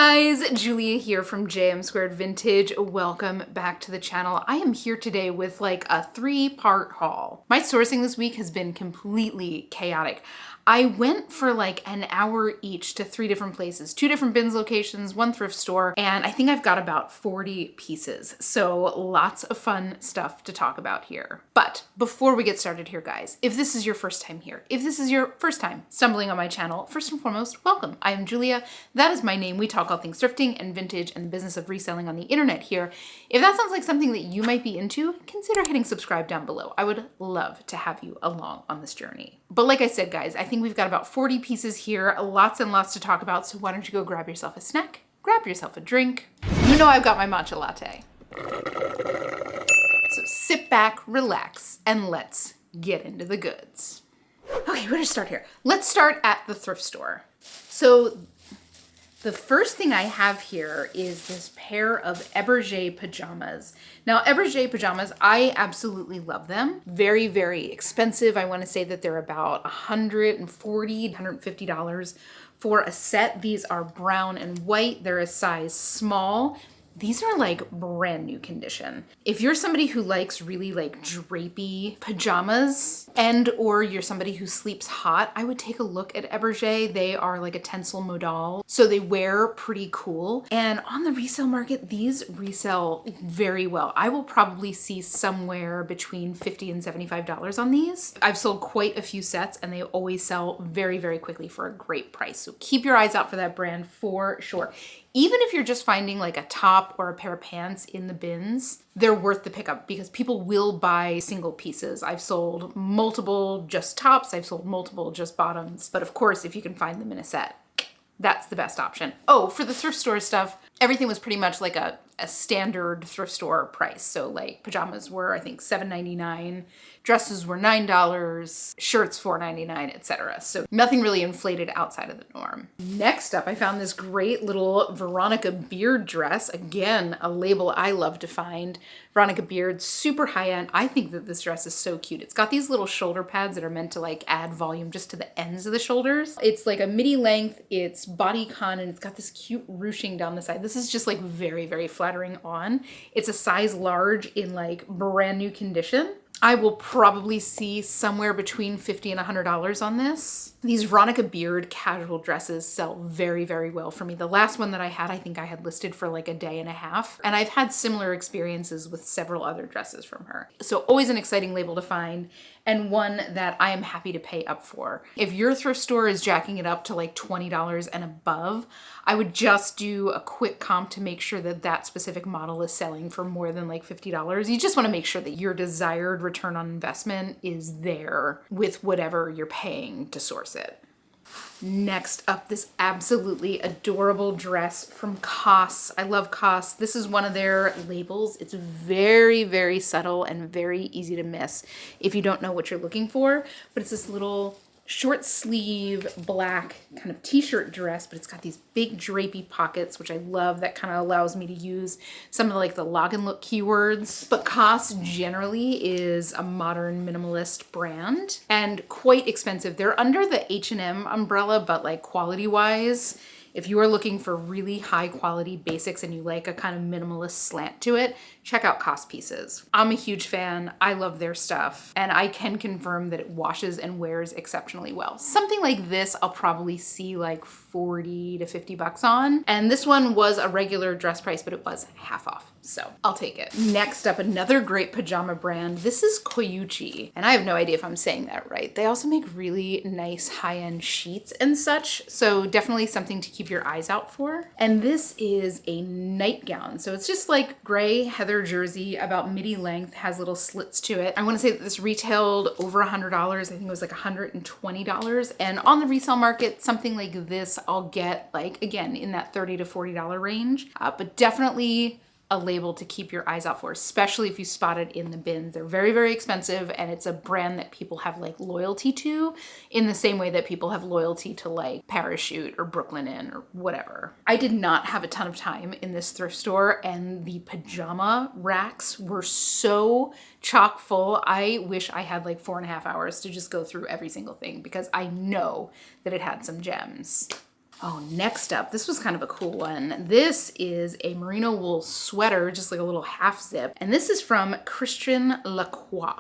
guys, Julia here from JM Squared Vintage. Welcome back to the channel. I am here today with like a 3-part haul. My sourcing this week has been completely chaotic. I went for like an hour each to 3 different places, 2 different bins locations, 1 thrift store, and I think I've got about 40 pieces. So lots of fun stuff to talk about here. But before we get started here, guys, if this is your first time here, if this is your first time stumbling on my channel, first and foremost, welcome. I am Julia. That is my name. We talk all things thrifting and vintage and the business of reselling on the internet here. If that sounds like something that you might be into, consider hitting subscribe down below. I would love to have you along on this journey. But like I said, guys, I think we've got about 40 pieces here, lots and lots to talk about. So why don't you go grab yourself a snack, grab yourself a drink. You know I've got my matcha latte. So sit back, relax, and let's get into the goods. Okay, where to start here? Let's start at the thrift store. So the first thing I have here is this pair of Eberge pajamas. Now, Eberge pajamas, I absolutely love them. Very, very expensive. I want to say that they're about $140, $150 for a set. These are brown and white. They're a size small. These are like brand new condition. If you're somebody who likes really like drapey pajamas and or you're somebody who sleeps hot, I would take a look at Eberge. They are like a tencel modal, so they wear pretty cool. And on the resale market, these resell very well. I will probably see somewhere between $50 and $75 on these. I've sold quite a few sets and they always sell very, very quickly for a great price. So keep your eyes out for that brand for sure. Even if you're just finding like a top or a pair of pants in the bins, they're worth the pickup because people will buy single pieces. I've sold multiple just tops, I've sold multiple just bottoms, but of course, if you can find them in a set, that's the best option. Oh, for the thrift store stuff, everything was pretty much like a standard thrift store price. So like pajamas were, I think, $7.99, dresses were $9, shirts $4.99, etc. So nothing really inflated outside of the norm. Next up, I found this great little Veronica Beard dress. Again, a label I love to find. Veronica Beard, super high end. I think that this dress is so cute. It's got these little shoulder pads that are meant to like add volume just to the ends of the shoulders. It's like a midi length, it's bodycon, and it's got this cute ruching down the side. This is just like very, very flattering on. It's a size large in like brand new condition. I will probably see somewhere between $50 and $100 on this. These Veronica Beard casual dresses sell very, very well for me. The last one that I had, I think I had listed for like a day and a half. And I've had similar experiences with several other dresses from her. So always an exciting label to find and one that I am happy to pay up for. If your thrift store is jacking it up to like $20 and above, I would just do a quick comp to make sure that that specific model is selling for more than like $50. You just want to make sure that your desired return on investment is there with whatever you're paying to source it. Next up, this absolutely adorable dress from COS. I love COS. This is one of their labels. It's very, very subtle and very easy to miss if you don't know what you're looking for, but it's this little short sleeve black kind of t-shirt dress, but it's got these big drapey pockets, which I love. That kind of allows me to use some of like the log and look keywords. But COS generally is a modern minimalist brand and quite expensive. They're under the H&M umbrella, but like quality wise, if you are looking for really high quality basics and you like a kind of minimalist slant to it, check out COS pieces. I'm a huge fan. I love their stuff and I can confirm that it washes and wears exceptionally well. Something like this, I'll probably see like 40 to 50 bucks on. And this one was a regular dress price, but it was half off. So I'll take it. Next up, another great pajama brand. This is Koyuchi, and I have no idea if I'm saying that right. They also make really nice high-end sheets and such. So definitely something to keep your eyes out for. And this is a nightgown. So it's just like gray heather jersey, about midi length, has little slits to it. I want to say that this retailed over $100. I think it was like $120. And on the resale market, something like this, I'll get like, again, in that $30 to $40 range, but definitely a label to keep your eyes out for, especially if you spot it in the bins. They're very, very expensive, and it's a brand that people have like loyalty to in the same way that people have loyalty to like Parachute or Brooklyn Inn or whatever. I did not have a ton of time in this thrift store, and the pajama racks were so chock full. I wish I had like 4.5 hours to just go through every single thing because I know that it had some gems. Oh, next up, this was kind of a cool one. This is a merino wool sweater, just like a little half zip. And this is from Christian Lacroix.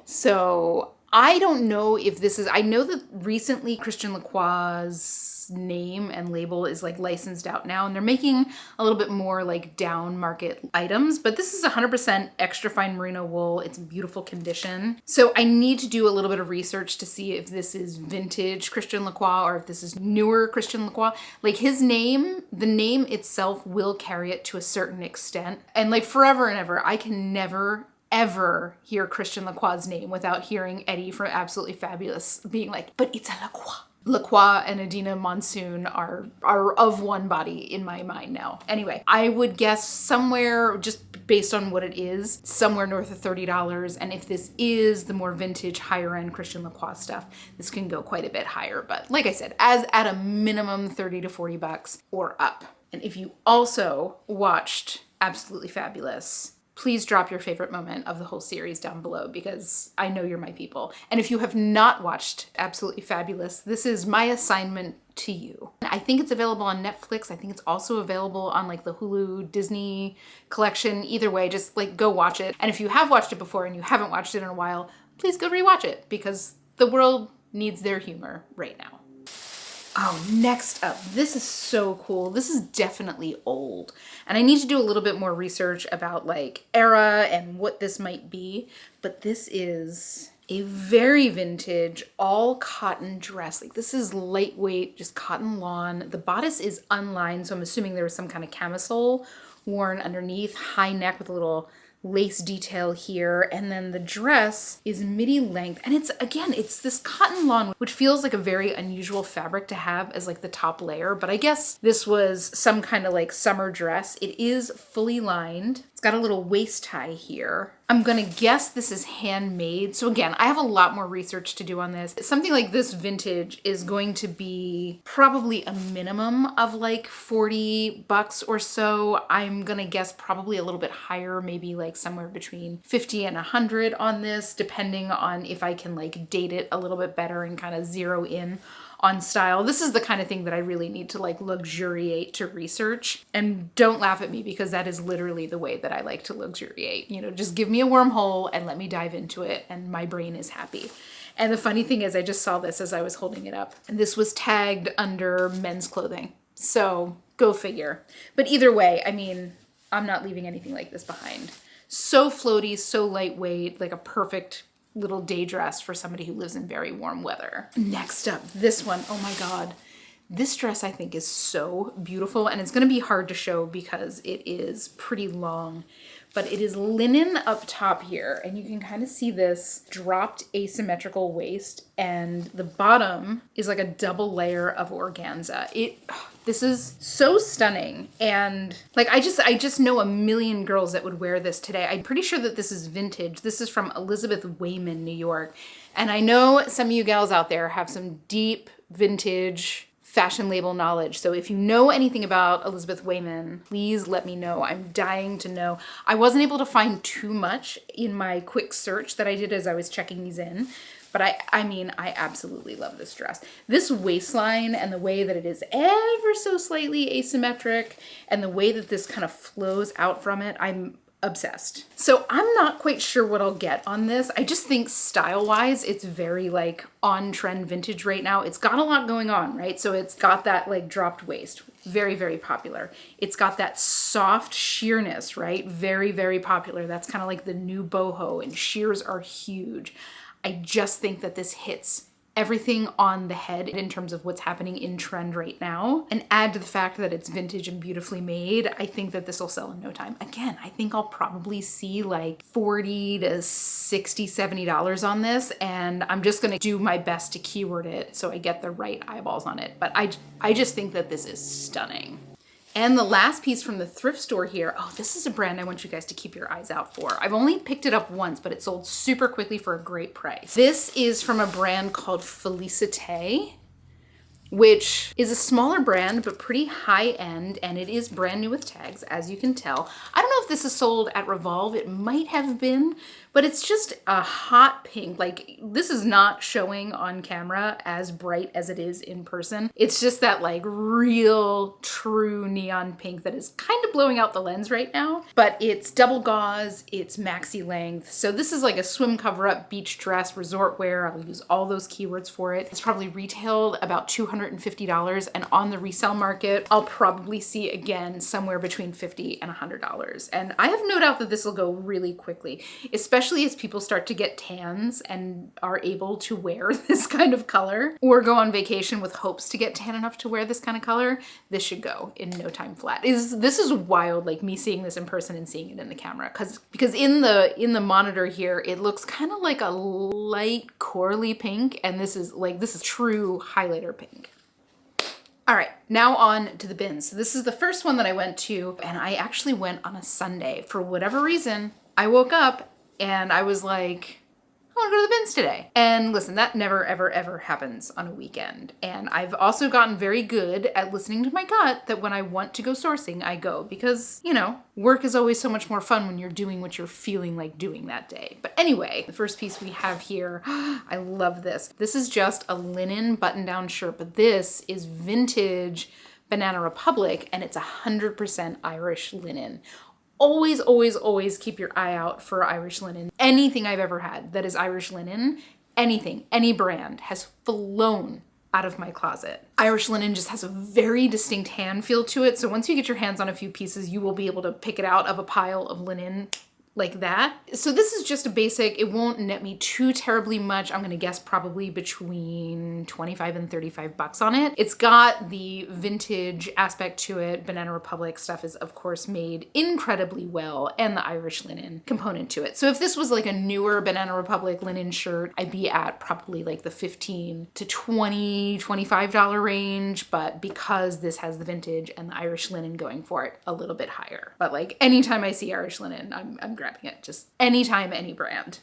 So I don't know if this is, I know that recently Christian Lacroix's name and label is like licensed out now, and they're making a little bit more like down market items, but this is 100% extra fine merino wool. It's in beautiful condition. So I need to do a little bit of research to see if this is vintage Christian Lacroix or if this is newer Christian Lacroix. Like his name, the name itself will carry it to a certain extent. And like forever and ever, I can never ever hear Christian Lacroix's name without hearing Eddie from Absolutely Fabulous being like, but it's a Lacroix. Lacroix and Adina Monsoon are of one body in my mind now. Anyway, I would guess somewhere, just based on what it is, somewhere north of $30. And if this is the more vintage, higher end Christian Lacroix stuff, this can go quite a bit higher. But like I said, as at a minimum 30 to 40 bucks or up. And if you also watched Absolutely Fabulous, please drop your favorite moment of the whole series down below, because I know you're my people. And if you have not watched Absolutely Fabulous, this is my assignment to you. I think it's available on Netflix. I think it's also available on like the Hulu Disney collection. Either way, just like go watch it. And if you have watched it before and you haven't watched it in a while, please go rewatch it, because the world needs their humor right now. Oh, next up, this is so cool. This is definitely old. And I need to do a little bit more research about like era and what this might be. But this is a very vintage, all cotton dress. Like this is lightweight, just cotton lawn. The bodice is unlined, so I'm assuming there was some kind of camisole worn underneath, high neck with a little lace detail here, and then the dress is midi length, and it's this cotton lawn, which feels like a very unusual fabric to have as like the top layer, but I guess this was some kind of like summer dress. It is fully lined. It's got a little waist tie here. I'm gonna guess this is handmade. So again, I have a lot more research to do on this. Something like this vintage is going to be probably a minimum of like 40 bucks or so. I'm gonna guess probably a little bit higher, maybe like somewhere between 50 and 100 on this, depending on if I can like date it a little bit better and kind of zero in on style. This is the kind of thing that I really need to like luxuriate to research. And don't laugh at me, because that is literally the way that I like to luxuriate. You know, just give me a wormhole and let me dive into it, and my brain is happy. And the funny thing is, I just saw this as I was holding it up, and this was tagged under men's clothing. So go figure. But either way, I mean, I'm not leaving anything like this behind. So floaty, so lightweight, like a perfect little day dress for somebody who lives in very warm weather. Next up, this one. Oh my God. This dress I think is so beautiful, and it's going to be hard to show because it is pretty long, but it is linen up top here, and you can kind of see this dropped asymmetrical waist, and the bottom is like a double layer of organza. This is so stunning, and like I just know a million girls that would wear this today. I'm pretty sure that this is vintage. This is from Elizabeth Wayman, New York, and I know some of you gals out there have some deep vintage fashion label knowledge. So if you know anything about Elizabeth Wayman, please let me know. I'm dying to know. I wasn't able to find too much in my quick search that I did as I was checking these in, but I mean, I absolutely love this dress. This waistline and the way that it is ever so slightly asymmetric, and the way that this kind of flows out from it, I'm obsessed. So I'm not quite sure what I'll get on this. I just think style-wise, it's very like on-trend vintage right now. It's got a lot going on, right? So it's got that like dropped waist, very, very popular. It's got that soft sheerness, right? Very, very popular. That's kind of like the new boho, and sheers are huge. I just think that this hits everything on the head in terms of what's happening in trend right now, and add to the fact that it's vintage and beautifully made. I think that this will sell in no time. Again, I think I'll probably see like $40 to $60, $70 on this, and I'm just gonna do my best to keyword it so I get the right eyeballs on it. But I just think that this is stunning. And the last piece from the thrift store here, oh, this is a brand I want you guys to keep your eyes out for. I've only picked it up once, but it sold super quickly for a great price. This is from a brand called Felicité. which is a smaller brand, but pretty high end, and it is brand new with tags, as you can tell. I don't know if this is sold at Revolve. It might have been, but it's just a hot pink. Like, this is not showing on camera as bright as it is in person. It's just that like real true neon pink that is kind of blowing out the lens right now, but it's double gauze, it's maxi length. So this is like a swim cover up, beach dress, resort wear. I'll use all those keywords for it. It's probably retailed about $250, and on the resale market, I'll probably see again somewhere between $50 and $100. And I have no doubt that this will go really quickly, especially as people start to get tans and are able to wear this kind of color or go on vacation with hopes to get tan enough to wear this kind of color. This should go in no time flat. This is wild, like me seeing this in person and seeing it in the camera, because in the monitor here it looks kind of like a light corally pink, and this is true highlighter pink. All right, now on to the bins. So this is the first one that I went to, and I actually went on a Sunday. For whatever reason, I woke up and I was like, I want to go to the bins today. And listen, that never, ever, ever happens on a weekend. And I've also gotten very good at listening to my gut that when I want to go sourcing, I go, because, you know, work is always so much more fun when you're doing what you're feeling like doing that day. But anyway, the first piece we have here, I love this. This is just a linen button-down shirt, but this is vintage Banana Republic, and it's 100% Irish linen. Always, always, always keep your eye out for Irish linen. Anything I've ever had that is Irish linen, anything, any brand, has flown out of my closet. Irish linen just has a very distinct hand feel to it. So once you get your hands on a few pieces, you will be able to pick it out of a pile of linen like that. So this is just a basic. It won't net me too terribly much. I'm gonna guess probably between 25 and 35 bucks on it. It's got the vintage aspect to it. Banana Republic stuff is of course made incredibly well, and the Irish linen component to it. So if this was like a newer Banana Republic linen shirt, I'd be at probably like the $15 to $25 range, but because this has the vintage and the Irish linen going for it, a little bit higher. But like anytime I see Irish linen, I'm grabbing it, just anytime, any brand.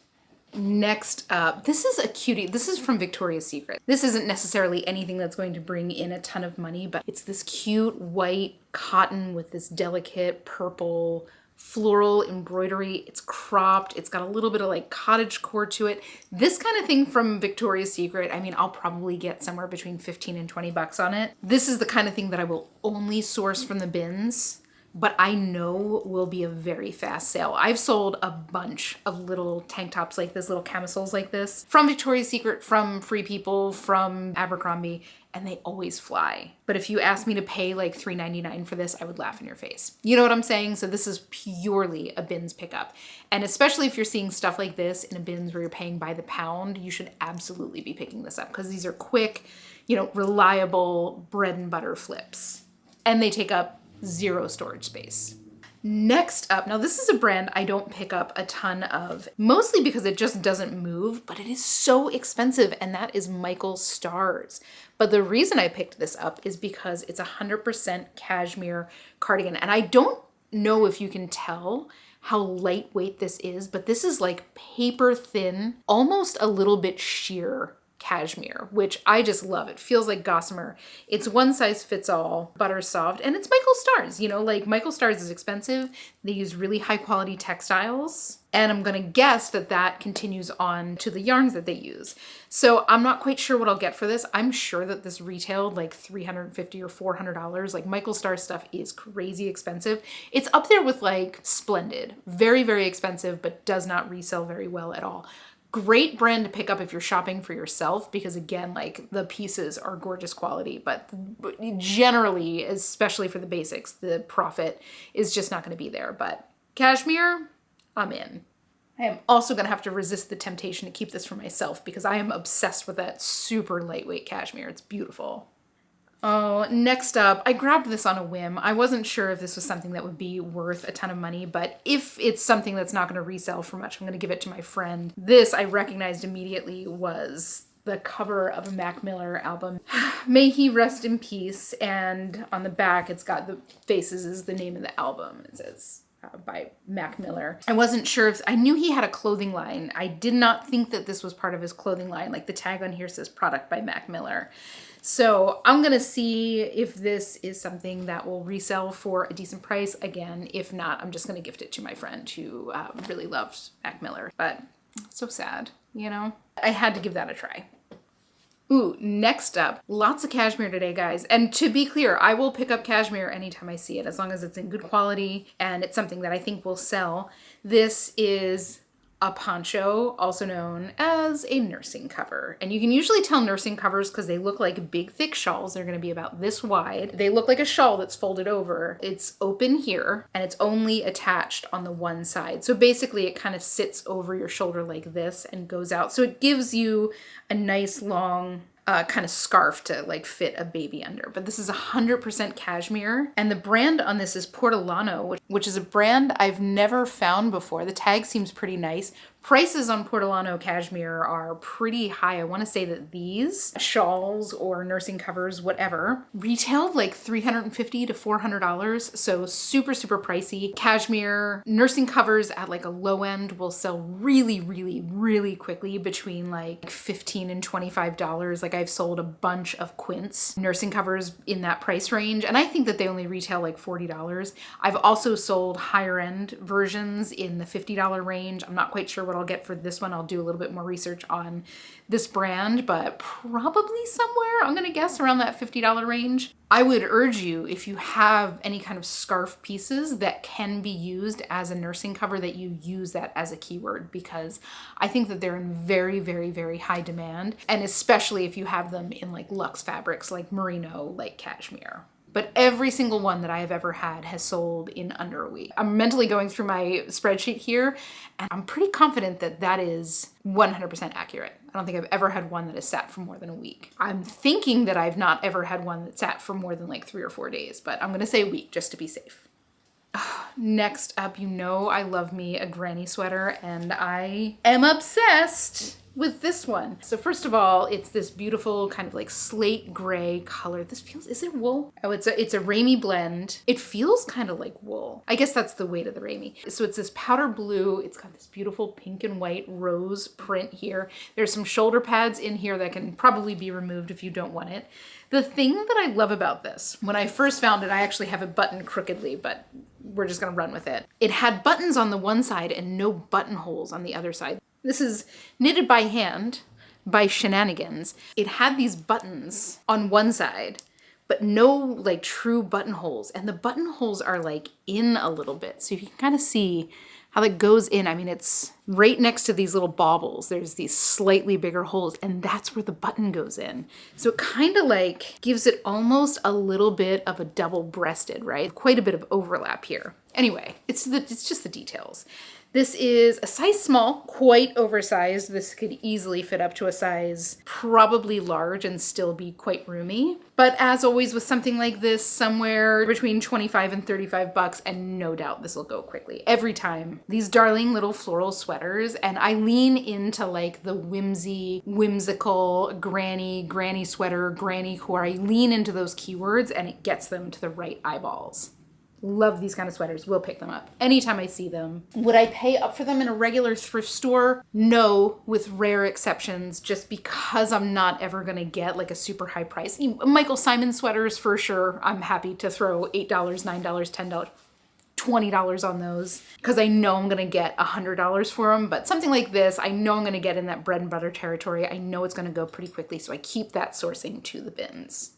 Next up, this is a cutie. This is from Victoria's Secret. This isn't necessarily anything that's going to bring in a ton of money, but it's this cute white cotton with this delicate purple floral embroidery. It's cropped. It's got a little bit of like cottage core to it. This kind of thing from Victoria's Secret, I mean, I'll probably get somewhere between 15 and 20 bucks on it. This is the kind of thing that I will only source from the bins, but I know will be a very fast sale. I've sold a bunch of little tank tops like this, little camisoles like this, from Victoria's Secret, from Free People, from Abercrombie, and they always fly. But if you ask me to pay like $3.99 for this, I would laugh in your face. You know what I'm saying? So this is purely a bins pickup. And especially if you're seeing stuff like this in a bins where you're paying by the pound, you should absolutely be picking this up, because these are quick, you know, reliable bread and butter flips. And they take up zero storage space. Next up, now this is a brand I don't pick up a ton of, mostly because it just doesn't move, but it is so expensive, and that is Michael Stars. But the reason I picked this up is because it's 100% cashmere cardigan, and I don't know if you can tell how lightweight this is, but this is like paper thin, almost a little bit sheer cashmere, which I just love. It feels like gossamer. It's one size fits all, butter soft, and it's Michael Stars. You know, like Michael Stars is expensive. They use really high quality textiles, and I'm gonna guess that that continues on to the yarns that they use. So I'm not quite sure what I'll get for this. I'm sure that this retailed like $350 or $400. Like Michael Stars stuff is crazy expensive. It's up there with like Splendid. Very, very expensive, but does not resell very well at all. Great brand to pick up if you're shopping for yourself, because again, like the pieces are gorgeous quality, but generally, especially for the basics, the profit is just not going to be there. But cashmere, I'm in. I am also going to have to resist the temptation to keep this for myself, because I am obsessed with that super lightweight cashmere. It's beautiful. Oh, next up, I grabbed this on a whim. I wasn't sure if this was something that would be worth a ton of money, but if it's something that's not going to resell for much, I'm going to give it to my friend. This I recognized immediately was the cover of a Mac Miller album. May he rest in peace. And on the back, it's got the faces is the name of the album. It says by Mac Miller. I wasn't sure if, I knew he had a clothing line. I did not think that this was part of his clothing line. Like the tag on here says product by Mac Miller. So I'm gonna see if this is something that will resell for a decent price. Again, if not, I'm just gonna gift it to my friend who really loves Mac Miller. But it's so sad, you know? I had to give that a try. Ooh, next up, lots of cashmere today, guys. And to be clear, I will pick up cashmere anytime I see it, as long as it's in good quality and it's something that I think will sell. This is a poncho, also known as a nursing cover. And you can usually tell nursing covers because they look like big, thick shawls. They're gonna be about this wide. They look like a shawl that's folded over. It's open here and it's only attached on the one side. So basically it kind of sits over your shoulder like this and goes out. So it gives you a nice long kind of scarf to like fit a baby under. But this is 100% cashmere. And the brand on this is Portolano, which is a brand I've never found before. The tag seems pretty nice. Prices on Portolano cashmere are pretty high. I want to say that these shawls or nursing covers, whatever, retailed like $350 to $400. So super, super pricey. Cashmere nursing covers at like a low end will sell really, really, really quickly between like $15 and $25. Like I've sold a bunch of Quince nursing covers in that price range. And I think that they only retail like $40. I've also sold higher end versions in the $50 range. I'm not quite sure what I'll get for this one. I'll do a little bit more research on this brand, but probably somewhere, I'm gonna guess, around that $50 range. I would urge you, if you have any kind of scarf pieces that can be used as a nursing cover, that you use that as a keyword, because I think that they're in very, very, very high demand. And especially if you have them in like luxe fabrics, like merino, like cashmere. But every single one that I have ever had has sold in under a week. I'm mentally going through my spreadsheet here, and I'm pretty confident that that is 100% accurate. I don't think I've ever had one that has sat for more than a week. I'm thinking that I've not ever had one that sat for more than like 3 or 4 days, but I'm gonna say a week just to be safe. Next up, you know I love me a granny sweater, and I am obsessed with this one. So first of all, it's this beautiful kind of like slate gray color. This feels, is it wool? Oh, it's a Ramie blend. It feels kind of like wool. I guess that's the weight of the Ramie. So it's this powder blue. It's got this beautiful pink and white rose print here. There's some shoulder pads in here that can probably be removed if you don't want it. The thing that I love about this, when I first found it, I actually have it buttoned crookedly, but we're just gonna run with it. It had buttons on the one side and no buttonholes on the other side. This is knitted by hand by Shenanigans. It had these buttons on one side, but no like true buttonholes. And the buttonholes are like in a little bit. So you can kind of see how that goes in. I mean, it's right next to these little baubles. There's these slightly bigger holes, and that's where the button goes in. So it kind of like gives it almost a little bit of a double-breasted, right? Quite a bit of overlap here. Anyway, it's just the details. This is a size small, quite oversized. This could easily fit up to a size probably large and still be quite roomy. But as always with something like this, somewhere between 25 and 35 bucks, and no doubt this will go quickly. Every time. These darling little floral sweaters, and I lean into like the whimsical granny sweater, granny core. I lean into those keywords and it gets them to the right eyeballs. Love these kind of sweaters. Will pick them up anytime I see them. Would I pay up for them in a regular thrift store? No, with rare exceptions, just because I'm not ever gonna get like a super high price. Michael Simon sweaters for sure. I'm happy to throw $8, $9, $10, $20 on those because I know I'm gonna get $100 for them. But something like this, I know I'm gonna get in that bread and butter territory. I know it's gonna go pretty quickly, so I keep that sourcing to the bins.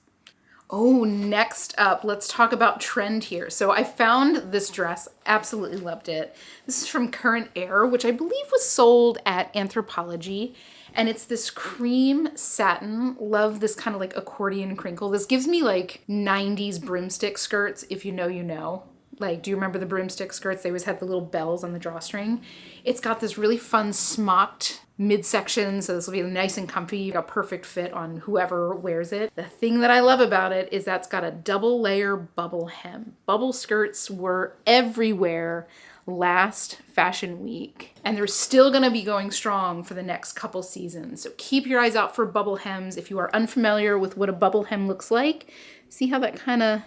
Oh, next up, let's talk about trend here. So I found this dress, absolutely loved it. This is from Current Air, which I believe was sold at Anthropologie. And it's this cream satin. Love this kind of like accordion crinkle. This gives me like 90s broomstick skirts, if you know, you know. Like, do you remember the broomstick skirts? They always had the little bells on the drawstring. It's got this really fun smocked midsection, so this will be nice and comfy, a perfect fit on whoever wears it. The thing that I love about it is that's got a double layer bubble hem. Bubble skirts were everywhere last fashion week, and they're still gonna be going strong for the next couple seasons. So keep your eyes out for bubble hems. If you are unfamiliar with what a bubble hem looks like, see how that kind of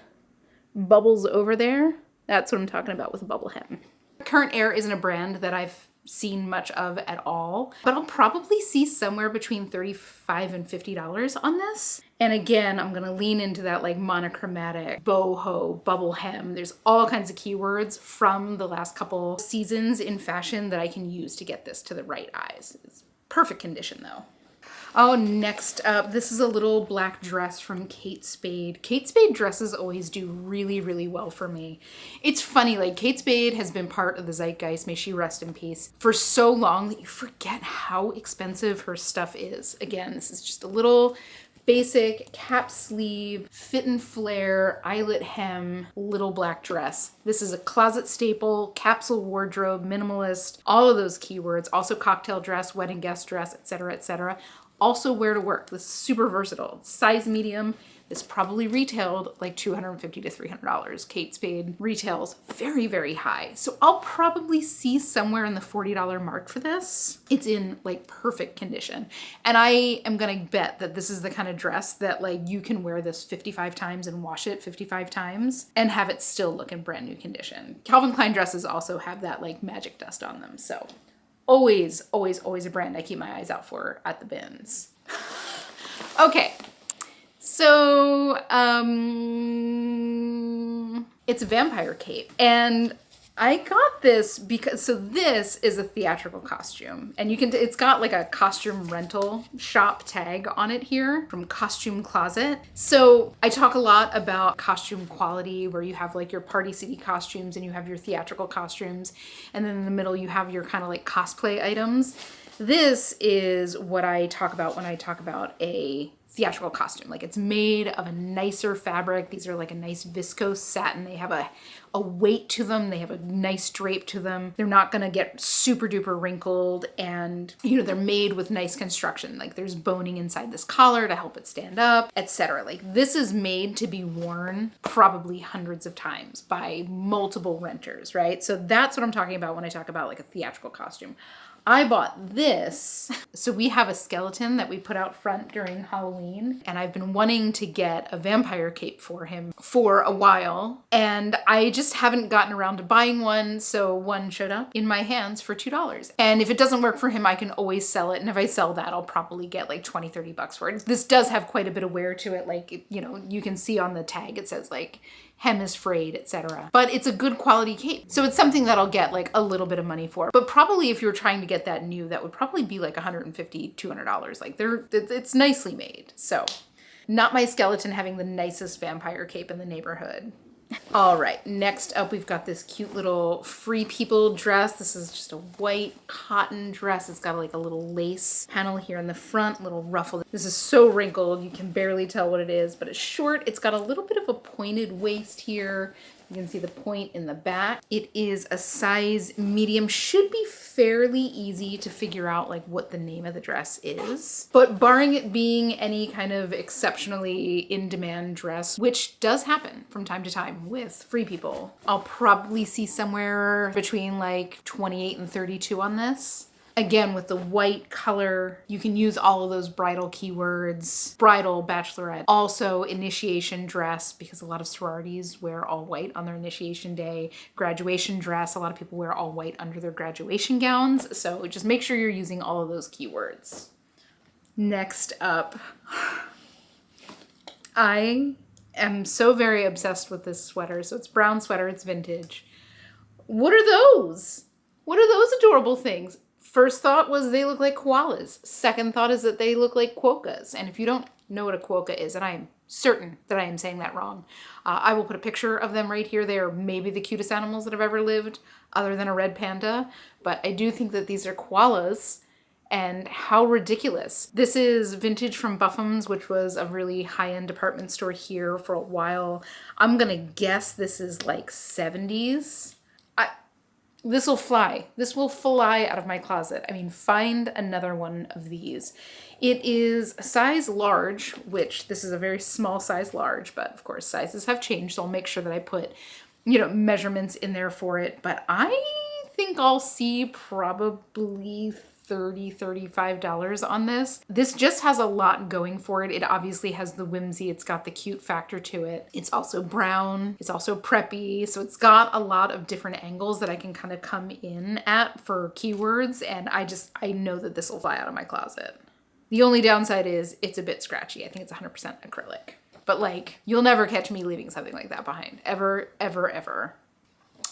bubbles over there? That's what I'm talking about with a bubble hem. Current Air isn't a brand that I've seen much of at all, but I'll probably see somewhere between $35 and $50 on this. And again, I'm gonna lean into that like monochromatic, boho, bubble hem. There's all kinds of keywords from the last couple seasons in fashion that I can use to get this to the right eyes. It's perfect condition though. Oh, next up, this is a little black dress from Kate Spade. Kate Spade dresses always do really, really well for me. It's funny, like Kate Spade has been part of the zeitgeist, may she rest in peace, for so long that you forget how expensive her stuff is. Again, this is just a little basic cap sleeve, fit and flare, eyelet hem, little black dress. This is a closet staple, capsule wardrobe, minimalist, all of those keywords. Also cocktail dress, wedding guest dress, etc., etc. Also wear to work. This is super versatile. Size medium. This probably retailed like $250 to $300. Kate Spade retails very, very high. So I'll probably see somewhere in the $40 mark for this. It's in like perfect condition. And I am gonna bet that this is the kind of dress that like you can wear this 55 times and wash it 55 times and have it still look in brand new condition. Calvin Klein dresses also have that like magic dust on them. So always, always, always a brand I keep my eyes out for at the bins. Okay. So, it's a vampire cape, and I got this because, so this is a theatrical costume, and you can, it's got like a costume rental shop tag on it here from Costume Closet. So I talk a lot about costume quality, where you have like your Party City costumes and you have your theatrical costumes, and then in the middle you have your kind of like cosplay items. This is what I talk about when I talk about a theatrical costume. Like it's made of a nicer fabric. These are like a nice viscose satin. They have a weight to them. They have a nice drape to them. They're not gonna get super duper wrinkled, and you know, they're made with nice construction. Like there's boning inside this collar to help it stand up, etc. Like this is made to be worn probably hundreds of times by multiple renters, right? So that's what I'm talking about when I talk about like a theatrical costume. I bought this. So we have a skeleton that we put out front during Halloween, and I've been wanting to get a vampire cape for him for a while, and I just haven't gotten around to buying one, so one showed up in my hands for $2. And if it doesn't work for him, I can always sell it, and if I sell that, I'll probably get like 20, 30 bucks for it. This does have quite a bit of wear to it, like, you know, you can see on the tag, it says like, hem is frayed, etc. But it's a good quality cape. So it's something that I'll get like a little bit of money for. But probably if you're trying to get that new, that would probably be like $150, $200. Like it's nicely made. So not my skeleton having the nicest vampire cape in the neighborhood. All right, next up we've got this cute little Free People dress. This is just a white cotton dress. It's got like a little lace panel here in the front, little ruffle. This is so wrinkled, you can barely tell what it is, but it's short. It's got a little bit of a pointed waist here. You can see the point in the back. It is a size medium, should be fairly easy to figure out like what the name of the dress is. But barring it being any kind of exceptionally in-demand dress, which does happen from time to time with Free People, I'll probably see somewhere between like 28 and 32 on this. Again, with the white color, you can use all of those bridal keywords, bridal, bachelorette, also initiation dress, because a lot of sororities wear all white on their initiation day, graduation dress, a lot of people wear all white under their graduation gowns. So just make sure you're using all of those keywords. Next up, I am so very obsessed with this sweater. So it's a brown sweater, it's vintage. What are those? What are those adorable things? First thought was they look like koalas. Second thought is that they look like quokkas. And if you don't know what a quokka is, and I am certain that I am saying that wrong, I will put a picture of them right here. They are maybe the cutest animals that have ever lived, other than a red panda. But I do think that these are koalas, and how ridiculous. This is vintage from Buffum's, which was a really high-end department store here for a while. I'm gonna guess this is like 70s. This will fly. This will fly out of my closet. I mean, find another one of these. It is a size large, which this is a very small size large, but of course sizes have changed, so I'll make sure that I put, you know, measurements in there for it. But I think I'll see probably $35 on this. This just has a lot going for it. It obviously has the whimsy. It's got the cute factor to it. It's also brown. It's also preppy. So it's got a lot of different angles that I can kind of come in at for keywords. And I know that this will fly out of my closet. The only downside is it's a bit scratchy. I think it's 100% acrylic. But like, you'll never catch me leaving something like that behind. Ever, ever, ever.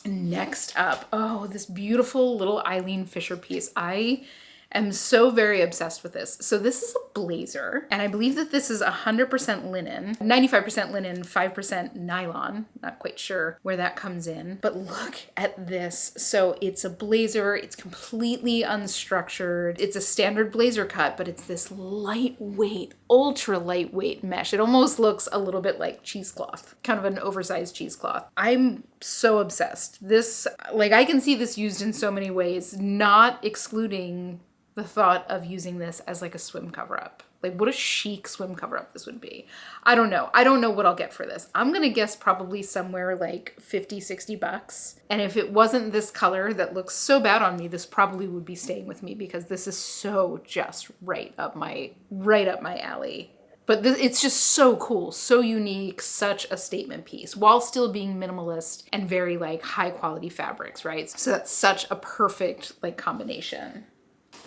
Next up, oh, this beautiful little Eileen Fisher piece. I am so very obsessed with this. So this is a blazer, and I believe that this is 100% linen, 95% linen, 5% nylon. Not quite sure where that comes in, but look at this. So it's a blazer, it's completely unstructured. It's a standard blazer cut, but it's this lightweight, ultra lightweight mesh. It almost looks a little bit like cheesecloth, kind of an oversized cheesecloth. I'm so obsessed. This, like, I can see this used in so many ways, not excluding the thought of using this as like a swim cover-up. Like, what a chic swim cover-up this would be. I don't know. I don't know what I'll get for this. I'm gonna guess probably somewhere like 50, 60 bucks. And if it wasn't this color that looks so bad on me, this probably would be staying with me because this is so just right up my alley. But it's just so cool, so unique, such a statement piece, while still being minimalist and very like high quality fabrics, right? So that's such a perfect like combination.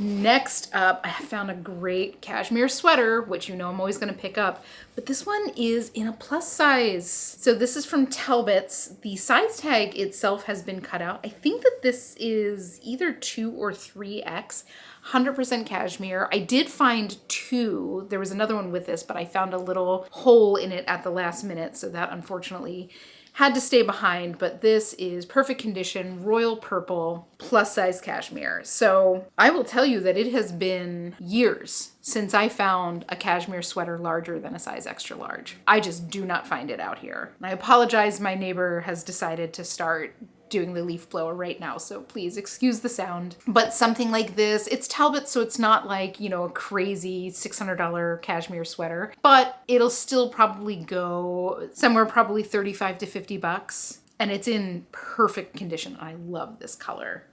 Next up, I found a great cashmere sweater, which you know I'm always gonna pick up, but this one is in a plus size. So this is from Talbot's. The size tag itself has been cut out. I think that this is either 2 or 3X, 100% cashmere. I did find 2. There was another one with this, but I found a little hole in it at the last minute, so that unfortunately had to stay behind, but this is perfect condition, royal purple, plus size cashmere. So I will tell you that it has been years since I found a cashmere sweater larger than a size extra large. I just do not find it out here. And I apologize, my neighbor has decided to start doing the leaf blower right now, so please excuse the sound. But something like this, it's Talbot, so it's not like, you know, a crazy $600 cashmere sweater, but it'll still probably go somewhere probably 35 to 50 bucks. And it's in perfect condition. I love this color.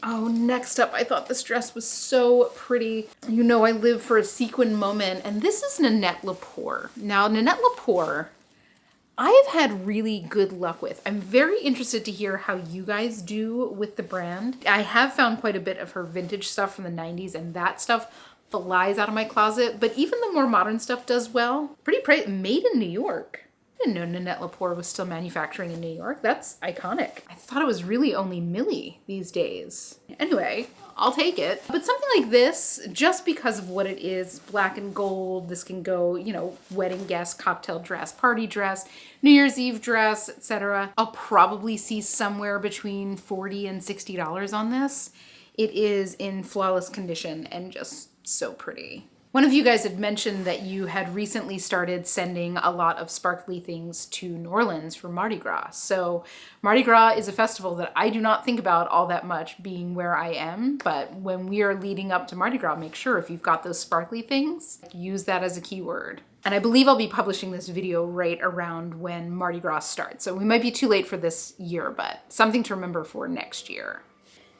Oh, next up, I thought this dress was so pretty. You know, I live for a sequin moment, and this is Nanette Lepore. Now, Nanette Lepore, I have had really good luck with. I'm very interested to hear how you guys do with the brand. I have found quite a bit of her vintage stuff from the 90s, and that stuff flies out of my closet, but even the more modern stuff does well. Pretty made in New York. I didn't know Nanette Lepore was still manufacturing in New York. That's iconic. I thought it was really only Millie these days. Anyway, I'll take it. But something like this, just because of what it is, black and gold, this can go, you know, wedding guest, cocktail dress, party dress, New Year's Eve dress, etc. I'll probably see somewhere between $40 and $60 on this. It is in flawless condition and just so pretty. One of you guys had mentioned that you had recently started sending a lot of sparkly things to New Orleans for Mardi Gras. So Mardi Gras is a festival that I do not think about all that much being where I am, but when we are leading up to Mardi Gras, make sure if you've got those sparkly things, use that as a keyword. And I believe I'll be publishing this video right around when Mardi Gras starts. So we might be too late for this year, but something to remember for next year.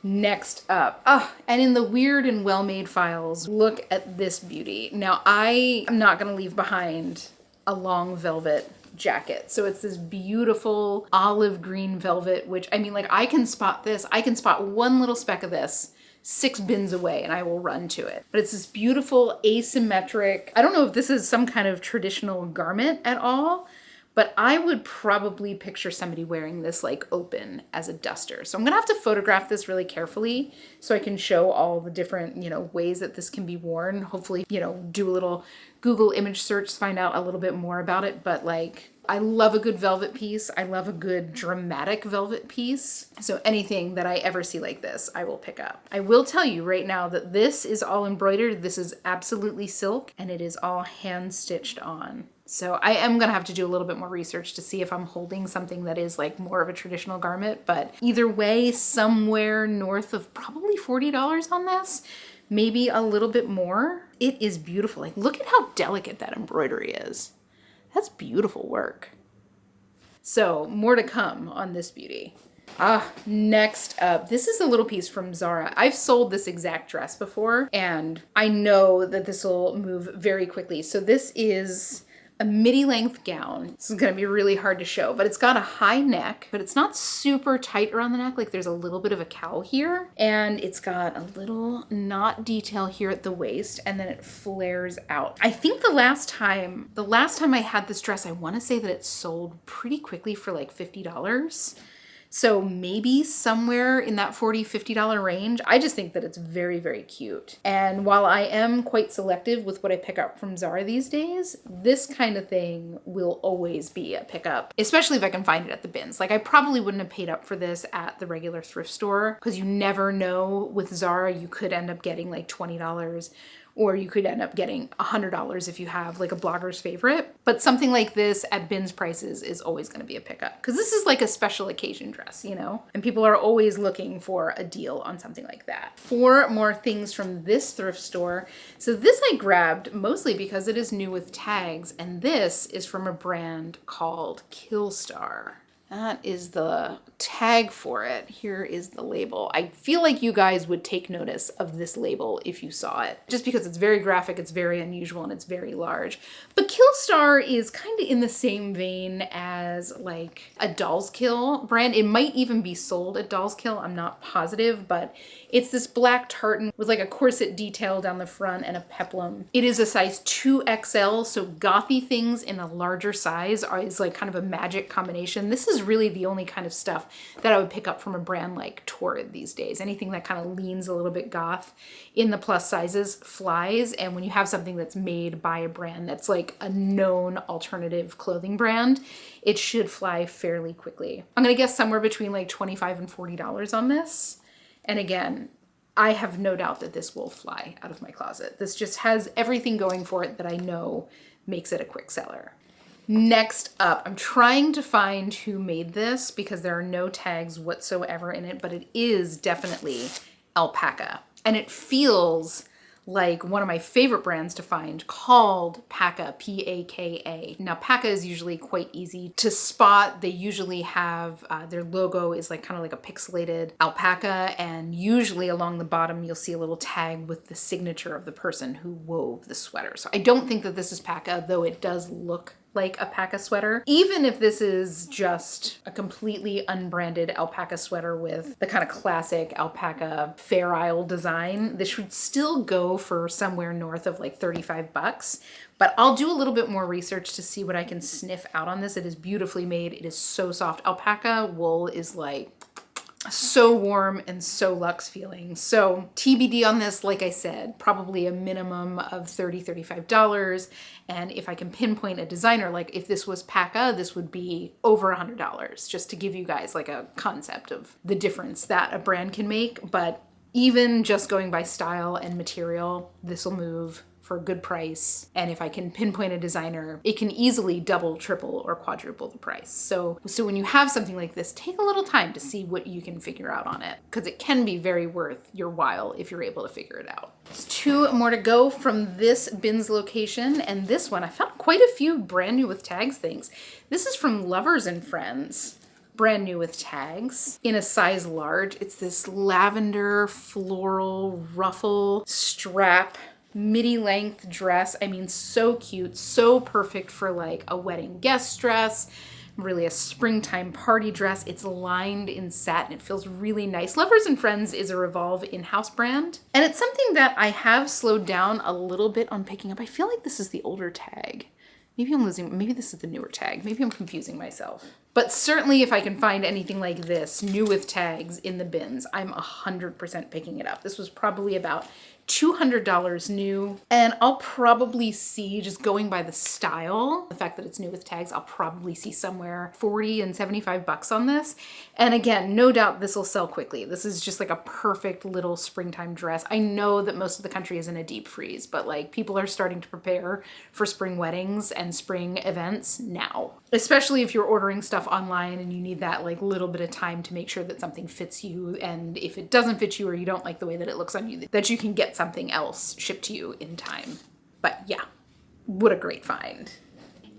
Next up, and in the weird and well-made files, look at this beauty. Now, I am not gonna leave behind a long velvet jacket. So it's this beautiful olive green velvet, which, I mean, like, I can spot this. I can spot one little speck of this 6 bins away and I will run to it. But it's this beautiful asymmetric, I don't know if this is some kind of traditional garment at all, but I would probably picture somebody wearing this like open as a duster. So I'm gonna have to photograph this really carefully so I can show all the different, you know, ways that this can be worn. Hopefully, you know, do a little Google image search, find out a little bit more about it. But like, I love a good velvet piece. I love a good dramatic velvet piece. So anything that I ever see like this, I will pick up. I will tell you right now that this is all embroidered. This is absolutely silk and it is all hand stitched on. So I am gonna have to do a little bit more research to see if I'm holding something that is like more of a traditional garment, but either way, somewhere north of probably $40 on this, maybe a little bit more. It is beautiful. Like, look at how delicate that embroidery is. That's beautiful work. So more to come on this beauty. Next up, this is a little piece from Zara. I've sold this exact dress before, and I know that this will move very quickly. So this is a midi length gown. This is gonna be really hard to show, but it's got a high neck, but it's not super tight around the neck. Like there's a little bit of a cowl here, and it's got a little knot detail here at the waist, and then it flares out. I think the last time I had this dress, I wanna say that it sold pretty quickly for like $50. So maybe somewhere in that $40, $50 range. I just think that it's very, very cute. And while I am quite selective with what I pick up from Zara these days, this kind of thing will always be a pickup, especially if I can find it at the bins. Like I probably wouldn't have paid up for this at the regular thrift store because you never know with Zara, you could end up getting like $20. Or you could end up getting $100 if you have like a blogger's favorite. But something like this at bins prices is always gonna be a pickup because this is like a special occasion dress, you know? And people are always looking for a deal on something like that. 4 more things from this thrift store. So this I grabbed mostly because it is new with tags, and this is from a brand called Killstar. That is the tag for it. Here is the label. I feel like you guys would take notice of this label if you saw it, just because it's very graphic, it's very unusual, and it's very large. But Killstar is kind of in the same vein as like a Dolls Kill brand. It might even be sold at Dolls Kill, I'm not positive, but it's this black tartan with like a corset detail down the front and a peplum. It is a size 2XL, so gothy things in a larger size is like kind of a magic combination. This is really the only kind of stuff that I would pick up from a brand like Torrid these days. Anything that kind of leans a little bit goth in the plus sizes flies. And when you have something that's made by a brand that's like a known alternative clothing brand, it should fly fairly quickly. I'm gonna guess somewhere between like $25 and $40 on this. And again, I have no doubt that this will fly out of my closet. This just has everything going for it that I know makes it a quick seller. Next up, I'm trying to find who made this because there are no tags whatsoever in it, but it is definitely alpaca. And it feels like one of my favorite brands to find called Paka, P-A-K-A. Now, Paka is usually quite easy to spot. They usually have, their logo is like kind of like a pixelated alpaca, and usually along the bottom, you'll see a little tag with the signature of the person who wove the sweater. So I don't think that this is Paka, though it does look like a Paka sweater. Even if this is just a completely unbranded alpaca sweater with the kind of classic alpaca Fair Isle design, this should still go for somewhere north of like $35. But I'll do a little bit more research to see what I can sniff out on this. It is beautifully made. It is so soft. Alpaca wool is like so warm and so luxe feeling. So TBD on this, like I said, probably a minimum of $30, $35. And if I can pinpoint a designer, like if this was Paka, this would be over $100, just to give you guys like a concept of the difference that a brand can make. But even just going by style and material, this will move for a good price. And if I can pinpoint a designer, it can easily double, triple, or quadruple the price. So when you have something like this, take a little time to see what you can figure out on it, because it can be very worth your while if you're able to figure it out. There's 2 more to go from this bins location, and this one, I found quite a few brand new with tags things. This is from Lovers and Friends. Brand new with tags in a size large. It's this lavender floral ruffle strap midi length dress. I mean, so cute, so perfect for like a wedding guest dress, really a springtime party dress. It's lined in satin. It feels really nice. Lovers and Friends is a Revolve in-house brand, and it's something that I have slowed down a little bit on picking up. I feel like this is the older tag. Maybe this is the newer tag. Maybe I'm confusing myself. But certainly if I can find anything like this, new with tags in the bins, I'm 100% picking it up. This was probably about $200 new, and I'll probably see, just going by the style, the fact that it's new with tags, I'll probably see somewhere $40 and $75 on this. And again, no doubt this will sell quickly. This is just like a perfect little springtime dress. I know that most of the country is in a deep freeze, but like people are starting to prepare for spring weddings and spring events now, especially if you're ordering stuff online and you need that like little bit of time to make sure that something fits you. And if it doesn't fit you or you don't like the way that it looks on you, that you can get something else shipped to you in time. But yeah, what a great find.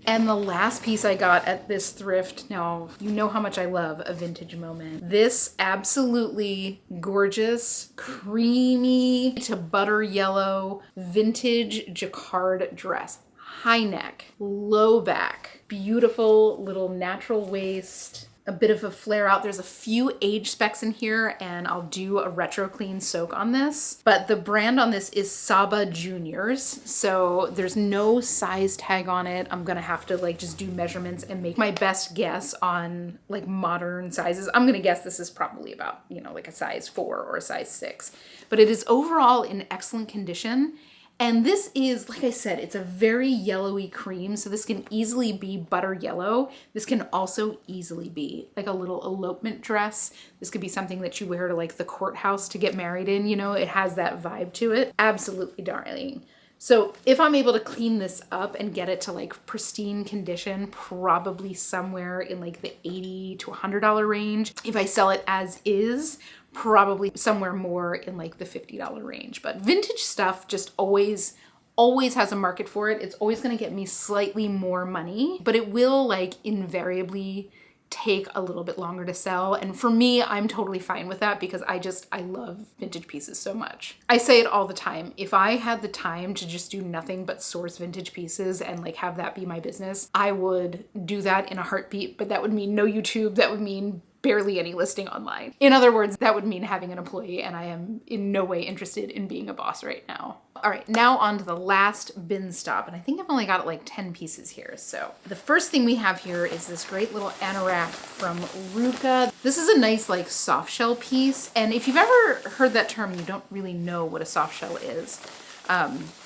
And the last piece I got at this thrift, now you know how much I love a vintage moment. This absolutely gorgeous, creamy to butter yellow vintage jacquard dress. High neck, low back, beautiful little natural waist, a bit of a flare out. There's a few age specs in here and I'll do a retro clean soak on this. But the brand on this is Saba Juniors. So there's no size tag on it. I'm gonna have to like just do measurements and make my best guess on like modern sizes. I'm gonna guess this is probably about, you know, like a size 4 or a size 6. But it is overall in excellent condition. And this is, like I said, it's a very yellowy cream, so this can easily be butter yellow. This can also easily be like a little elopement dress. This could be something that you wear to like the courthouse to get married in, you know, it has that vibe to it. Absolutely darling. So if I'm able to clean this up and get it to like pristine condition, probably somewhere in like the $80 to $100 range. If I sell it as is, probably somewhere more in like the $50 range. But vintage stuff just always has a market for it. It's always going to get me slightly more money, but it will like invariably take a little bit longer to sell. And for me, I'm totally fine with that because I love vintage pieces so much. I say it all the time. If I had the time to just do nothing but source vintage pieces and like have that be my business, I would do that in a heartbeat, but that would mean no YouTube. That would mean barely any listing online. In other words, that would mean having an employee, and I am in no way interested in being a boss right now. All right, now on to the last bin stop, and I think I've only got like 10 pieces here. So the first thing we have here is this great little anorak from Ruka. This is a nice like soft shell piece, and if you've ever heard that term, you don't really know what a soft shell is.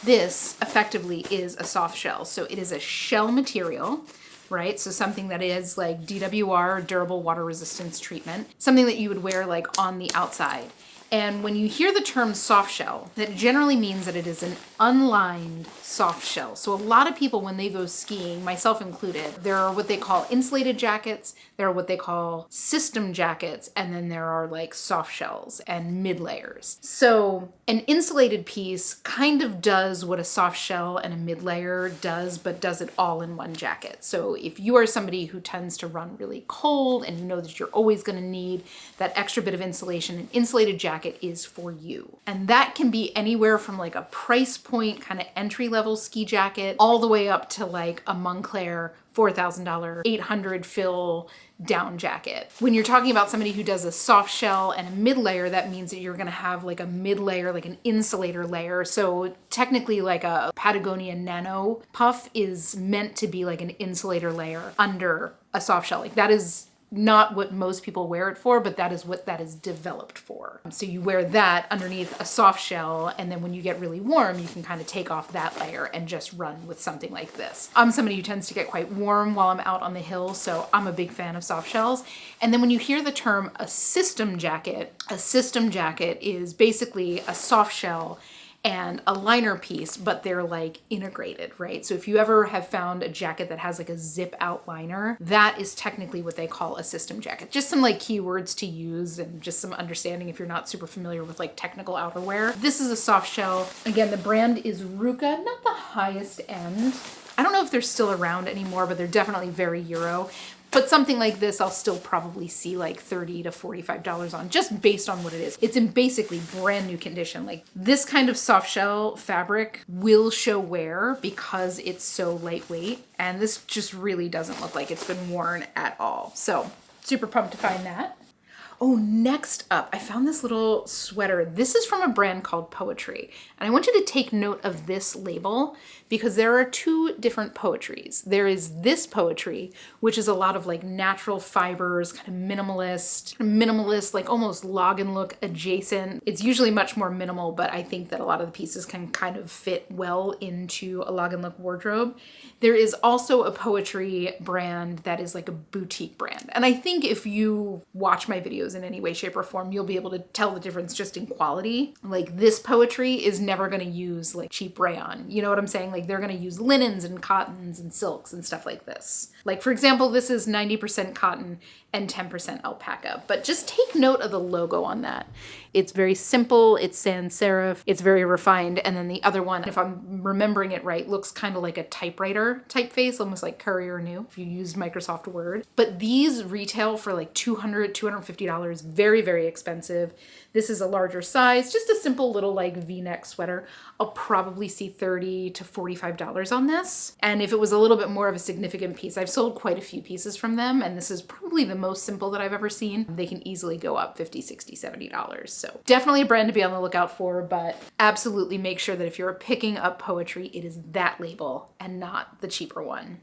This effectively is a soft shell. So it is a shell material, right? So something that is like DWR, durable water resistance treatment, something that you would wear like on the outside. And when you hear the term soft shell, that generally means that it is an unlined soft shell. So a lot of people, when they go skiing, myself included, there are what they call insulated jackets, there are what they call system jackets, and then there are like soft shells and mid layers. So an insulated piece kind of does what a soft shell and a mid layer does, but does it all in one jacket. So if you are somebody who tends to run really cold and you know that you're always going to need that extra bit of insulation, an insulated jacket is for you. And that can be anywhere from like a price point kind of entry level ski jacket all the way up to like a Moncler $4,000, 800 fill down jacket. When you're talking about somebody who does a soft shell and a mid layer, that means that you're gonna have like a mid layer, like an insulator layer. So technically like a Patagonia Nano Puff is meant to be like an insulator layer under a soft shell. Like that is not what most people wear it for, but that is what that is developed for. So you wear that underneath a soft shell, and then when you get really warm, you can kind of take off that layer and just run with something like this. I'm somebody who tends to get quite warm while I'm out on the hill, so I'm a big fan of soft shells. And then when you hear the term a system jacket is basically a soft shell and a liner piece, but they're like integrated, right? So if you ever have found a jacket that has like a zip out liner, that is technically what they call a system jacket. Just some like keywords to use and just some understanding if you're not super familiar with like technical outerwear. This is a soft shell. Again, the brand is Ruka, not the highest end. I don't know if they're still around anymore, but they're definitely very Euro. But something like this, I'll still probably see like $30 to $45 on, just based on what it is. It's in basically brand new condition. Like this kind of soft shell fabric will show wear because it's so lightweight. And this just really doesn't look like it's been worn at all. So super pumped to find that. Oh, next up, I found this little sweater. This is from a brand called Poetry. And I want you to take note of this label because there are two different poetries. There is this poetry, which is a lot of like natural fibers, kind of minimalist, like almost log and look adjacent. It's usually much more minimal, but I think that a lot of the pieces can kind of fit well into a log and look wardrobe. There is also a Poetry brand that is like a boutique brand. And I think if you watch my videos, videos in any way, shape, or form, you'll be able to tell the difference just in quality. Like this poetry is never going to use like cheap rayon. You know what I'm saying? Like they're going to use linens and cottons and silks and stuff like this. Like for example, this is 90% cotton and 10% alpaca, but just take note of the logo on that. It's very simple, it's sans serif, it's very refined, and then the other one, if I'm remembering it right, looks kind of like a typewriter typeface, almost like Courier New, if you used Microsoft Word. But these retail for like $200, $250, very, very expensive. This is a larger size, just a simple little like V-neck sweater. I'll probably see $30 to $45 on this. And if it was a little bit more of a significant piece, I've sold quite a few pieces from them, and this is probably the most simple that I've ever seen. They can easily go up $50, $60, $70. So definitely a brand to be on the lookout for, but absolutely make sure that if you're picking up poetry, it is that label and not the cheaper one.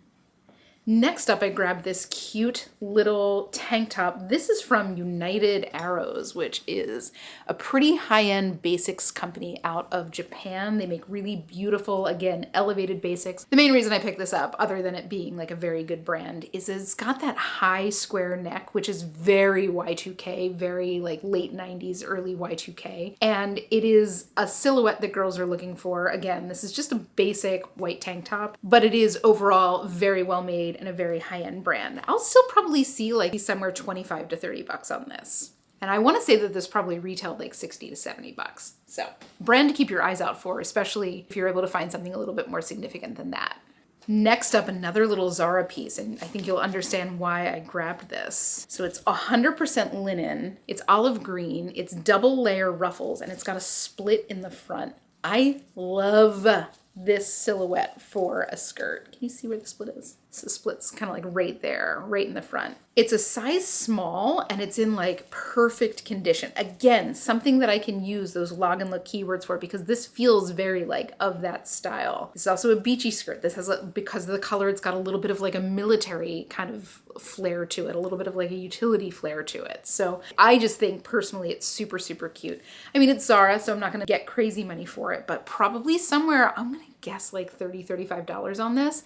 Next up, I grabbed this cute little tank top. This is from United Arrows, which is a pretty high-end basics company out of Japan. They make really beautiful, again, elevated basics. The main reason I picked this up, other than it being like a very good brand, is it's got that high square neck, which is very Y2K, very like late 90s, early Y2K. And it is a silhouette that girls are looking for. Again, this is just a basic white tank top, but it is overall very well made and a very high-end brand. I'll still probably see like somewhere 25 to 30 bucks on this. And I want to say that this probably retailed like 60 to 70 bucks. So brand to keep your eyes out for, especially if you're able to find something a little bit more significant than that. Next up, another little Zara piece, and I think you'll understand why I grabbed this. So it's 100% linen, it's olive green, it's double layer ruffles, and it's got a split in the front. I love this silhouette for a skirt. Can you see where the split is? So the split's kind of like right there, right in the front. It's a size small and it's in like perfect condition. Again, something that I can use those log and look keywords for because this feels very like of that style. This is also a beachy skirt. This has, because of the color, it's got a little bit of like a military kind of flair to it, a little bit of like a utility flair to it. So I just think personally it's super, super cute. I mean, it's Zara, so I'm not gonna get crazy money for it, but probably somewhere, I'm gonna guess like $30, $35 on this,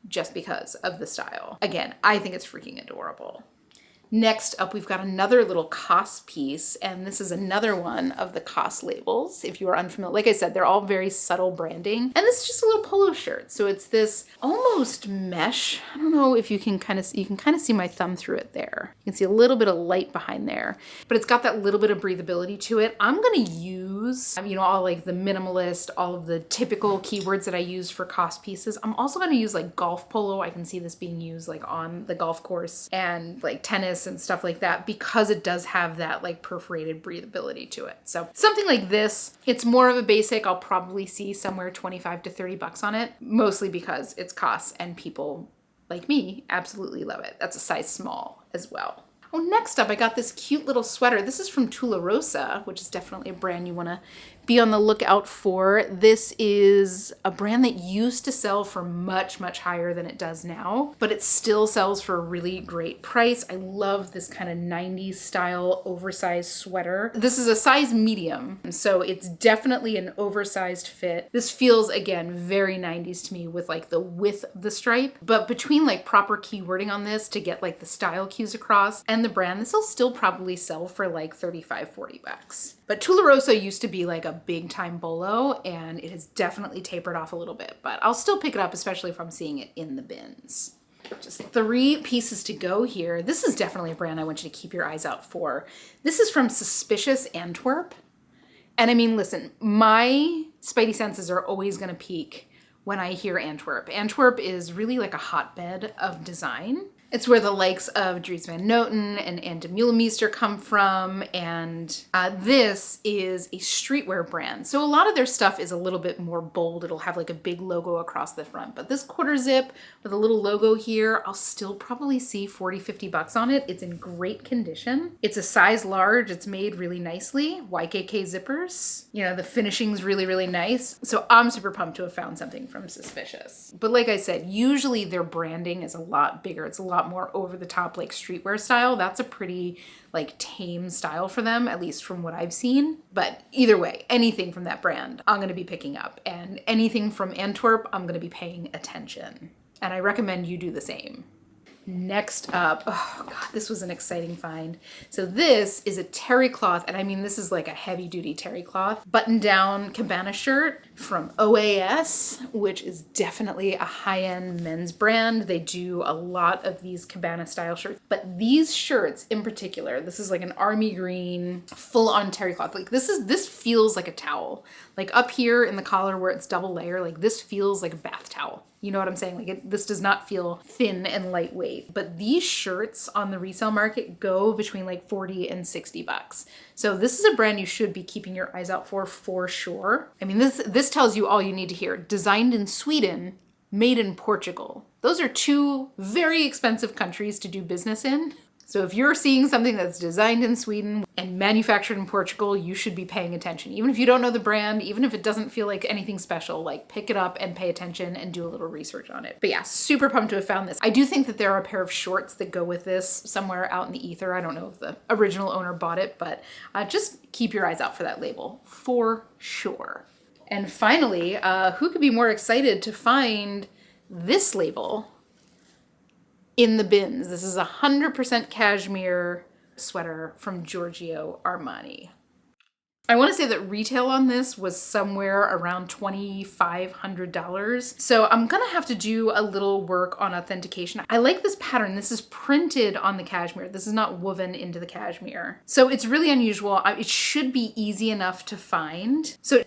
just because of the style. Again, I think it's freaking adorable. Next up, we've got another little COS piece, and this is another one of the COS labels. If you are unfamiliar, like I said, they're all very subtle branding. And this is just a little polo shirt. So it's this almost mesh. I don't know if you can kind of see my thumb through it there. You can see a little bit of light behind there, but it's got that little bit of breathability to it. I'm gonna use, all like the minimalist, all of the typical keywords that I use for COS pieces. I'm also gonna use like golf polo. I can see this being used like on the golf course and like tennis and stuff like that because it does have that like perforated breathability to it. So something like this, it's more of a basic. I'll probably see somewhere 25 to 30 bucks on it, mostly because it's COS and people like me absolutely love it. That's a size small as well. Oh, next up, I got this cute little sweater. This is from Tularosa, which is definitely a brand you want to be on the lookout for. This is a brand that used to sell for much, much higher than it does now, but it still sells for a really great price. I love this kind of 90s style oversized sweater. This is a size medium, so it's definitely an oversized fit. This feels, again, very 90s to me with like the width of the stripe, but between like proper keywording on this to get like the style cues across and the brand, this will still probably sell for like 35, 40 bucks. But Tularosa used to be like a big time bolo and it has definitely tapered off a little bit, but I'll still pick it up, especially if I'm seeing it in the bins. Just 3 pieces to go here. This is definitely a brand I want you to keep your eyes out for. This is from Suspicious Antwerp. And I mean, listen, my spidey senses are always gonna peak when I hear Antwerp. Antwerp is really like a hotbed of design. It's where the likes of Dries Van Noten and Anne de Meulemeester come from, and this is a streetwear brand. So a lot of their stuff is a little bit more bold. It'll have like a big logo across the front, but this quarter zip with a little logo here, I'll still probably see 40, 50 bucks on it. It's in great condition. It's a size large. It's made really nicely. YKK zippers. The finishing's really, really nice. So I'm super pumped to have found something from Suspicious. But like I said, usually their branding is a lot bigger. It's a lot more over the top, like streetwear style. That's a pretty like tame style for them, at least from what I've seen. But either way, anything from that brand, I'm going to be picking up, and anything from Antwerp, I'm going to be paying attention. And I recommend you do the same. Next up, oh God, this was an exciting find. So this is a terry cloth, and I mean, this is like a heavy duty terry cloth button down cabana shirt from OAS, which is definitely a high-end men's brand. They do a lot of these cabana style shirts, but these shirts in particular, this is like an army green, full on terry cloth. Like this feels like a towel. Like up here in the collar where it's double layer, like this feels like a bath towel. You know what I'm saying? Like this does not feel thin and lightweight, but these shirts on the resale market go between like 40 and 60 bucks. So this is a brand you should be keeping your eyes out for sure. I mean, this tells you all you need to hear. Designed in Sweden, made in Portugal. Those are two very expensive countries to do business in. So if you're seeing something that's designed in Sweden and manufactured in Portugal, you should be paying attention. Even if you don't know the brand, even if it doesn't feel like anything special, like pick it up and pay attention and do a little research on it. But yeah, super pumped to have found this. I do think that there are a pair of shorts that go with this somewhere out in the ether. I don't know if the original owner bought it, but just keep your eyes out for that label for sure. And finally, who could be more excited to find this label in the bins? This is a 100% cashmere sweater from Giorgio Armani. I want to say that retail on this was somewhere around $2,500. So I'm going to have to do a little work on authentication. I like this pattern. This is printed on the cashmere. This is not woven into the cashmere. So it's really unusual. It should be easy enough to find. I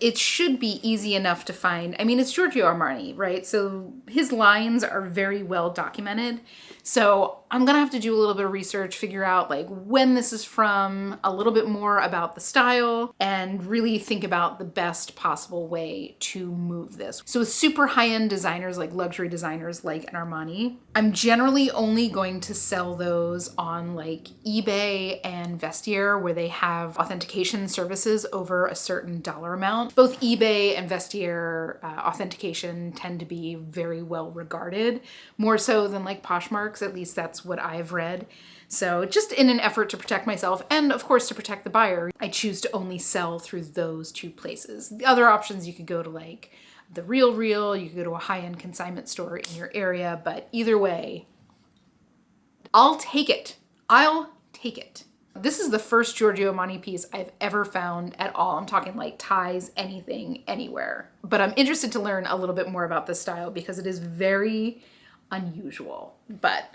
mean, it's Giorgio Armani, right? So his lines are very well documented. So I'm gonna have to do a little bit of research, figure out like when this is from, a little bit more about the style, and really think about the best possible way to move this. So with super high-end designers, like luxury designers like an Armani, I'm generally only going to sell those on like eBay and Vestiaire, where they have authentication services over a certain dollar amount. Both eBay and Vestiaire authentication tend to be very well regarded, more so than like Poshmark. At least that's what I've read. So just in an effort to protect myself and of course to protect the buyer, I choose to only sell through those two places. The other options, you could go to like the Real, you could go to a high-end consignment store in your area, but either way, I'll take it. This is the first Giorgio Armani piece I've ever found at all. I'm talking like ties, anything, anywhere. But I'm interested to learn a little bit more about this style because it is very unusual. But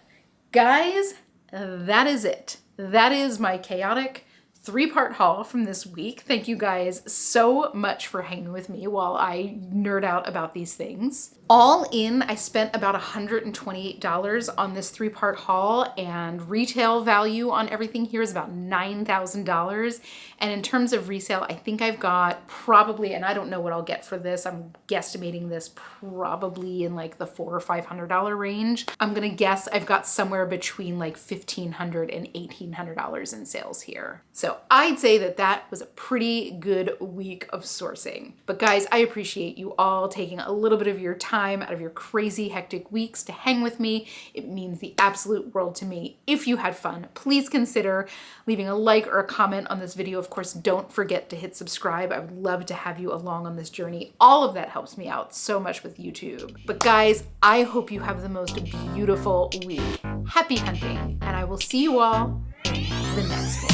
guys, that is it. That is my chaotic 3-part haul from this week. Thank you guys so much for hanging with me while I nerd out about these things. All in, I spent about $128 on this 3-part haul, and retail value on everything here is about $9,000. And in terms of resale, I think I've got probably, and I don't know what I'll get for this, I'm guesstimating this probably in like the $400 or $500 range. I'm gonna guess I've got somewhere between like $1,500 and $1,800 in sales here. So I'd say that that was a pretty good week of sourcing. But guys, I appreciate you all taking a little bit of your time out of your crazy hectic weeks to hang with me. It means the absolute world to me. If you had fun, please consider leaving a like or a comment on this video. Of course, don't forget to hit subscribe. I would love to have you along on this journey. All of that helps me out so much with YouTube. But guys, I hope you have the most beautiful week. Happy hunting, and I will see you all in the next one.